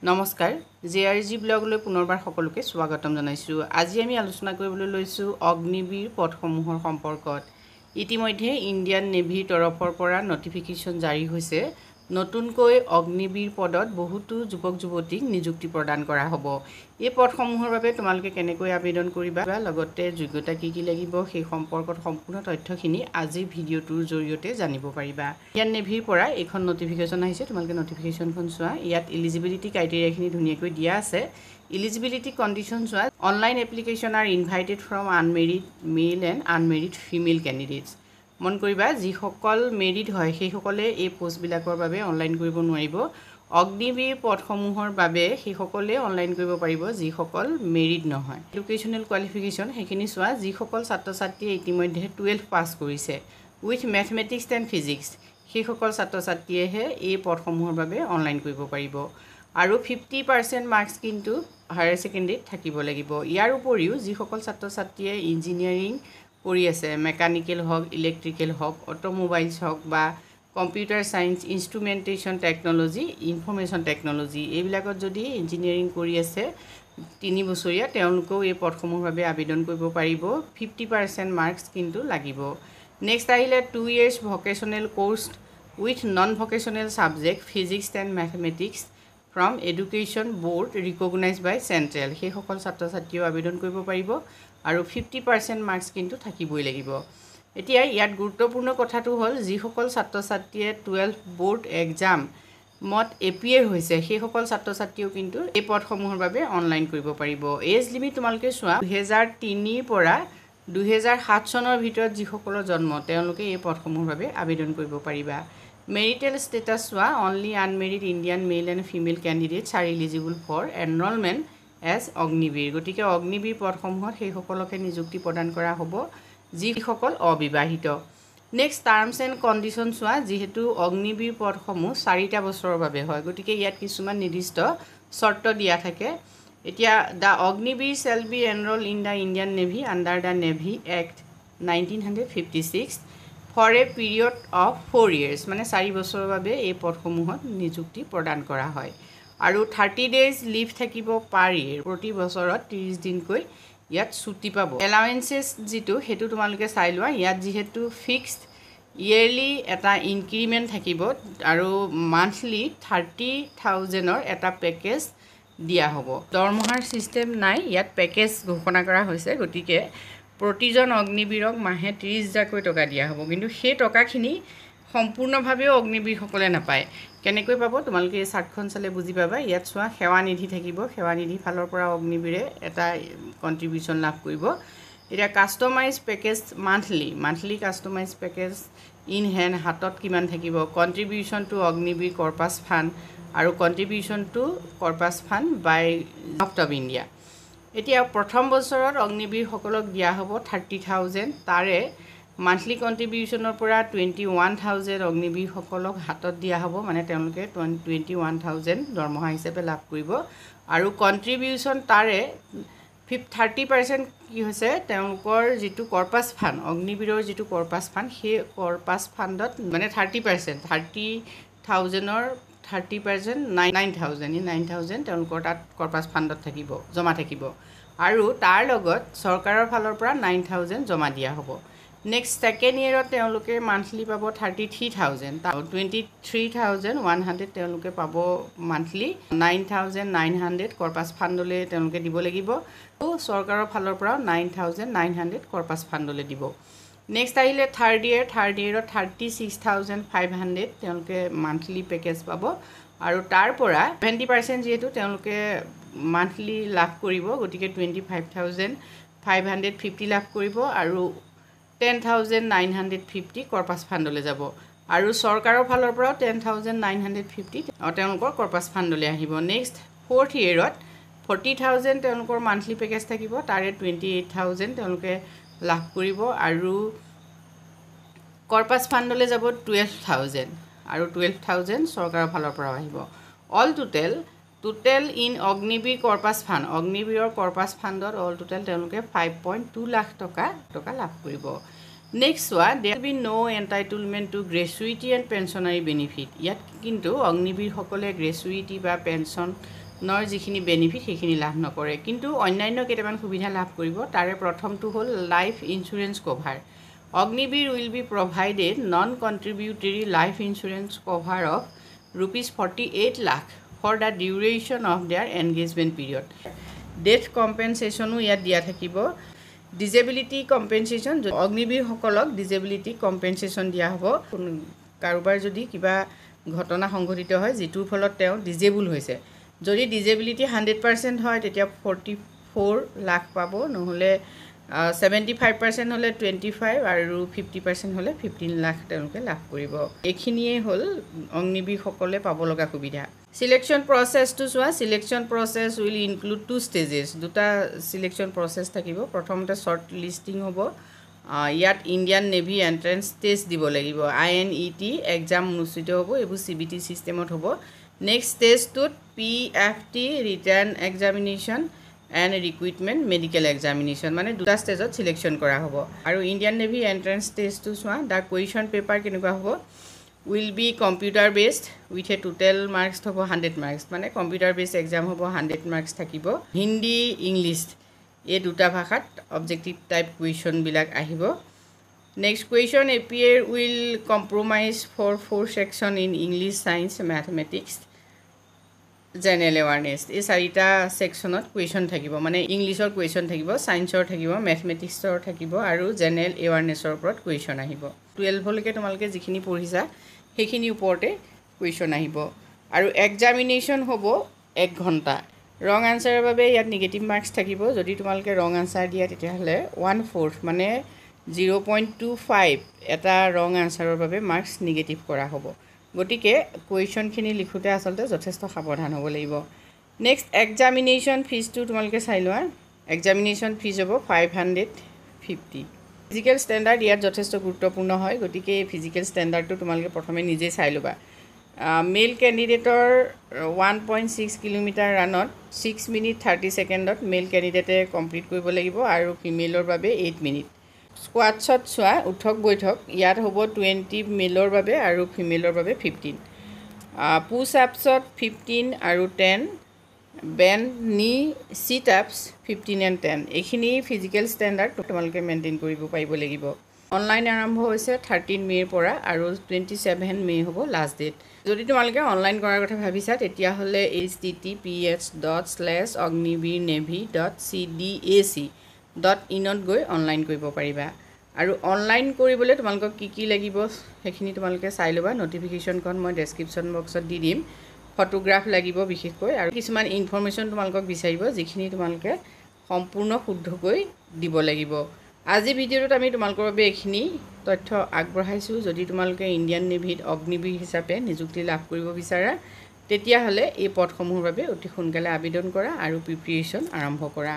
নমস্কাৰ জেআৰজি ব্লগলৈ পুনৰবাৰ সকলোকে স্বাগতম জনাইছোঁ। আজি আমি আলোচনা কৰিবলৈ লৈছোঁ অগ্নিবীৰ পদসমূহৰ সম্পৰ্কত। ইতিমধ্যে ইণ্ডিয়ান নেভিৰ তৰফৰ পৰা নটিফিকেশ্যন জাৰি হৈছে। নতুনকৈ অগ্নিবীৰ পদত বহুতো যুৱক যুৱতীক নিযুক্তি প্ৰদান কৰা হ'ব। এই পদসমূহৰ বাবে তোমালোকে কেনেকৈ আবেদন কৰিবা, লগতে যোগ্যতা কি কি লাগিব সেই সম্পৰ্কত সম্পূৰ্ণ তথ্যখিনি আজিৰ ভিডিঅ'টোৰ জৰিয়তে জানিব পাৰিবা। ইণ্ডিয়ান নেভিৰ পৰা এইখন নটিফিকেশ্যন আহিছে, তোমালোকে নটিফিকেশ্যনখন চোৱা। ইয়াত এলিজিবিলিটি ক্ৰাইটেৰিয়াখিনি ধুনীয়াকৈ দিয়া আছে। এলিজিবিলিটি কণ্ডিশ্যন চোৱা। Online application are invited from unmarried male and unmarried female candidates. মন কৰিবা, যিসকল মেৰিড হয় সেইসকলে এই পোষ্টবিলাকৰ বাবে অনলাইন কৰিব নোৱাৰিব। অগ্নিবীৰ পদসমূহৰ বাবে সেইসকলে অনলাইন কৰিব পাৰিব যিসকল মেৰিড নহয়। এডুকেশ্যনেল কোৱালিফিকেশ্যন সেইখিনি চোৱা। যিসকল ছাত্ৰ ছাত্ৰীয়ে ইতিমধ্যে 12 পাছ কৰিছে উইথ মেথমেটিক্স এণ্ড ফিজিক্স, সেইসকল ছাত্ৰ ছাত্ৰীয়েহে এই পদসমূহৰ বাবে অনলাইন কৰিব পাৰিব। আৰু 50% মাৰ্কছ কিন্তু হায়াৰ ছেকেণ্ডেৰীত থাকিব লাগিব। ইয়াৰ উপৰিও যিসকল ছাত্ৰ ছাত্ৰীয়ে ইঞ্জিনিয়াৰিং কৰি আছে, মেকানিকেল হওক, ইলেক্ট্ৰিকেল হওক, অট'মোবাইলছ হওক বা computer science, instrumentation technology, information technology, এইবিলাকত যদি ইঞ্জিনিয়াৰিং কৰি আছে 3 বছৰীয়া, তেওঁলোকেও এই পদসমূহৰ বাবে আবেদন কৰিব পাৰিব। 50% মাৰ্কছ কিন্তু লাগিব। নেক্সট আহিলে 2 years vocational course with non vocational subject physics and mathematics from education board recognise by central, সেইসকল ছাত্ৰ ছাত্ৰীয়েও আবেদন কৰিব পাৰিব। আৰু 50% মাৰ্কছ কিন্তু থাকিবই লাগিব। এতিয়া ইয়াত গুৰুত্বপূৰ্ণ কথাটো হ'ল, যিসকল ছাত্ৰ ছাত্ৰীয়ে 12 ব'ৰ্ড এক্সামত এপিয়াৰ হৈছে সেইসকল ছাত্ৰ ছাত্ৰীয়েও কিন্তু এই পদসমূহৰ বাবে অনলাইন কৰিব পাৰিব। এজ লিমিট তোমালোকে চোৱা। 2003 পৰা 2007 চনৰ ভিতৰত যিসকলৰ জন্ম তেওঁলোকে এই পদসমূহৰ বাবে আবেদন কৰিব পাৰিবা। মেৰিটেল ষ্টেটাছ চোৱা। Only unmarried Indian male and female candidates are eligible for enrolment as Agniveer. গতিকে অগ্নিবীৰ পদসমূহত সেইসকলকে নিযুক্তি প্ৰদান কৰা হ'ব যিসকল অবিবাহিত। নেক্সট টাৰ্মছ এণ্ড কণ্ডিশ্যন চোৱা। যিহেতু অগ্নিবীৰ পদসমূহ 4টা বছৰৰ বাবে হয়, গতিকে ইয়াত কিছুমান নিৰ্দিষ্ট চৰ্ত দিয়া থাকে। এতিয়া the Agniveer shall be enrol in the Indian navy under the navy act 1956 for a period of 4 years, মানে 4 বছৰৰ বাবে এই পদসমূহত নিযুক্তি প্ৰদান কৰা হয়। আৰু 30 days লিভ থাকিব পাৰ ইয়েৰ, প্ৰতি বছৰত 30 দিনকৈ ইয়াত ছুটি পাব। এলাৱেঞ্চেছ যিটো সেইটো তোমালোকে চাই লোৱা। ইয়াত যিহেতু ফিক্সড ইয়েৰলি এটা ইনক্ৰিমেণ্ট থাকিব আৰু মান্থলি 30,000ৰ এটা পেকেজ দিয়া হ'ব। দৰমহাৰ ছিষ্টেম নাই, ইয়াত পেকেজ ঘোষণা কৰা হৈছে। গতিকে প্ৰতিজন অগ্নিবীৰক মাহে 30,000কৈ টকা দিয়া হ'ব। কিন্তু সেই টকাখিনি সম্পূৰ্ণভাৱেও অগ্নিবীৰসকলে নাপায়। কেনেকৈ পাব তোমালোকে এই চাৰ্টখন চালে বুজি পাবা। ইয়াত চোৱা, সেৱানিধি থাকিব। সেৱানিধি ফালৰ পৰা অগ্নিবীৰে এটা কণ্ট্ৰিবিউশ্যন লাভ কৰিব। এতিয়া customise package monthly customise package in hand, হাতত কিমান থাকিব। Contribution to Agniveer corpus fund আৰু contribution to corpus fund by government of India. এতিয়া প্ৰথম বছৰত অগ্নিবীৰসকলক দিয়া হ'ব 30,000। তাৰে মান্থলি কণ্ট্ৰিবিউশ্যনৰ পৰা 21,000 অগ্নিবীৰসকলক হাতত দিয়া হ'ব, মানে তেওঁলোকে 21,000 দৰমহা হিচাপে লাভ কৰিব। আৰু কণ্ট্ৰিবিউশ্যন তাৰে 30% কি হৈছে, তেওঁলোকৰ যিটো কৰ্পাছ ফাণ্ড, অগ্নিবীৰৰ যিটো কৰ্পাছ ফাণ্ড, সেই কৰ্পাছ ফাণ্ডত মানে 30%, 30,000ৰ 30% 9,000, এই 9,000 তেওঁলোকৰ তাত কৰ্পাছ ফাণ্ডত থাকিব, জমা থাকিব। আৰু তাৰ লগত চৰকাৰৰ ফালৰ পৰা 9,000 জমা দিয়া হ'ব। নেক্সট ছেকেণ্ড ইয়েৰত তেওঁলোকে মান্থলি পাব 33,000, 23,100 তেওঁলোকে পাব মান্থলি। 9,900 কৰ্পাছ ফাণ্ডলৈ তেওঁলোকে দিব লাগিব। আৰু চৰকাৰৰ ফালৰ পৰাও 9,900 কৰ্পাছ ফাণ্ডলৈ দিব। নেক্সট আহিলে থাৰ্ড ইয়েৰত 36,500 তেওঁলোকে মান্থলি পেকেজ পাব। আৰু তাৰ পৰা 70% যিহেতু তেওঁলোকে মান্থলি লাভ কৰিব, গতিকে 25,550 লাভ কৰিব আৰু 10,950 কৰ্পাছ ফাণ্ডলৈ যাব। আৰু চৰকাৰৰ ফালৰ পৰাও 10,950 তেওঁলোকৰ কৰ্পাছ ফাণ্ডলৈ আহিব। নেক্সট ফ'ৰ্থ ইয়েৰত 40,000 তেওঁলোকৰ মান্থলি পেকেজ থাকিব, তাৰে 28,000 তেওঁলোকে লাভ কৰিব আৰু কৰ্পাছ ফাণ্ডলৈ যাব 12,000 আৰু 12,000 চৰকাৰৰ ফালৰ পৰাও আহিব। All total in Agniveer corpus fund, অগ্নিবীৰৰ কৰ্পাছ ফাণ্ডত অল টোটেল তেওঁলোকে 5.2 লাখ টকা লাভ কৰিব। নেক্সট চোৱা, there be no' entitlement to gratuity and pensionary benefit. ইয়াত কিন্তু অগ্নিবীৰসকলে গ্ৰেচুইটি বা পেঞ্চন নৰ যিখিনি বেনিফিট সেইখিনি লাভ নকৰে কিন্তু অন্যান্য কেইটামান সুবিধা লাভ কৰিব তাৰে প্ৰথমটো হ'ল life insurance cover Agniveer will be provided non contributory life insurance cover of ₹48 lakh for the duration of their engagement period death কম্পেনচেশ্যনো ইয়াত দিয়া থাকিব ডিজেবিলিটি কম্পেনচেশ্যন অগ্নিবীৰসকলক ডিজেবিলিটি কম্পেনচেশ্যন দিয়া হ'ব কাৰোবাৰ যদি কিবা ঘটনা সংঘটিত হয় যিটোৰ ফলত তেওঁ ডিজেবল হৈছে যদি ডিজেবিলিটি 100% হয় তেতিয়া 44 লাখ পাব নহলে 75% হলে 25 আৰু 50% হলে 15 লাখ তেওঁলোকে লাভ কৰিব এইখিনিয়ে হ'ল অগ্নিবীৰসকলে পাব লগা সুবিধা সিলেকশন প্ৰসেছটো চোৱা selection process will include two stages দুটা সিলেকশন প্ৰসেছ থাকিব প্ৰথমতে শৰ্ট লিষ্টিং হ'ব ইয়াত ইণ্ডিয়ান নেভি এন্ট্ৰেন্স টেষ্ট দিব লাগিব INET এক্সাম অনুষ্ঠিত হ'ব এইবোৰ CBT সিস্টেমত হ'ব নেক্সট টেষ্টটোত PFT written examination and recruitment medical examination মানে দুটা ষ্টেজত সিলেকশন কৰা হ'ব আৰু ইণ্ডিয়ান নেভি এন্ট্ৰেন্স টেষ্টটো চোৱা দা কুৱেশ্যন পেপাৰ কেনেকুৱা হ'ব will be computer based with a total marks hobo 100 marks mane computer based exam hobo 100 marks thakibo hindi english e duta bhashat objective type question bilak ahibo next question appear will compromise for 4 section in english science mathematics general awareness e sarita sectionot question thakibo mane english or question thakibo science or thakibo mathematics or thakibo aru general awareness or prot question ahibo 12 holke tomalke jikhini porhisa সেইখিনি ওপৰতে question আহিব আৰু examination হ'ব 1 ঘণ্টা ৰং আনসাৰৰ বাবে ইয়াত negative marks থাকিব যদি তোমালকে ৰং আনসাৰ দিয়া তেতিয়াহলে 1/4 মানে 0.25 এটা ৰং আনসাৰৰ বাবে মাৰ্কস নেগেটিভ কৰা হ'ব গটিকে কুৱেশ্যনখিনি লিখোতে আসলতে যথেষ্ট সাৱধান হ'ব লাগিব নেক্সট এক্সামিনেশ্যন ফিজটো তোমালকে চাই লোৱা এক্সামিনেশ্যন ফিজ হ'ব 550 ফিজিক্যাল স্ট্যান্ডাৰ্ড ইয়াত যথেষ্ট গুৰুত্বপূৰ্ণ হয় গতিকে ফিজিক্যাল স্ট্যান্ডাৰ্ডটো তোমালকে প্ৰথমে নিজে চাই লবা মেল ক্যান্ডিডেটৰ 1.6 কিলোমিটাৰ ৰানত 6 মিনিট 30 সেকেন্ডত মেল ক্যান্ডিডেটে কমপ্লিট কৰিব লাগিব আৰু ফিমেলৰ বাবে 8 মিনিট স্কোৱাটছত চোৱা উঠক বৈঠক ইয়াত হ'ব 20 মেলৰ বাবে আৰু ফিমেলৰ বাবে 15 পুশ আপছত 15 আৰু 10 bend knee sit ups 15 and 10 এখিনি ফিজিক্যাল স্ট্যান্ডার্ড তোমালকে মেইনটেইন কৰিব পাৰিব লাগিব অনলাইন আৰম্ভ হৈছে 13 মেৰ পৰা আৰু 27 মে হ'ব লাষ্ট ডেট যদি তোমালকে অনলাইন কৰাৰ কথা ভাবিছা তেতিয়া হলে https://ognibirnavy.cdac.in ত গৈ অনলাইন কৰিব পাৰিবা আৰু অনলাইন কৰিবলৈ তোমালকক কি লাগিব সেইখিনি তোমালকে চাই লবা নটিফিকেশনখন মই ডেসক্ৰিপচন বক্সত দি দিম ফটোগ্ৰাফ লাগিব বিশেষকৈ আৰু কিছুমান ইনফৰমেশন তোমালকক বিচাৰিব যিখিনি তোমালকে সম্পূৰ্ণ শুদ্ধকৈ দিব লাগিব আজি ভিডিওত আমি তোমালকৰ বাবে এখিনি তথ্য আগবঢ়াইছো যদি তোমালকে ইণ্ডিয়ান নেভিত অগ্নিবীৰ হিচাপে নিযুক্তি লাভ কৰিব বিচাৰা তেতিয়া হলে এই পদসমূহৰ বাবে অতি সোনকালে আবেদন কৰা আৰু প্ৰিপাৰেচন আৰম্ভ কৰা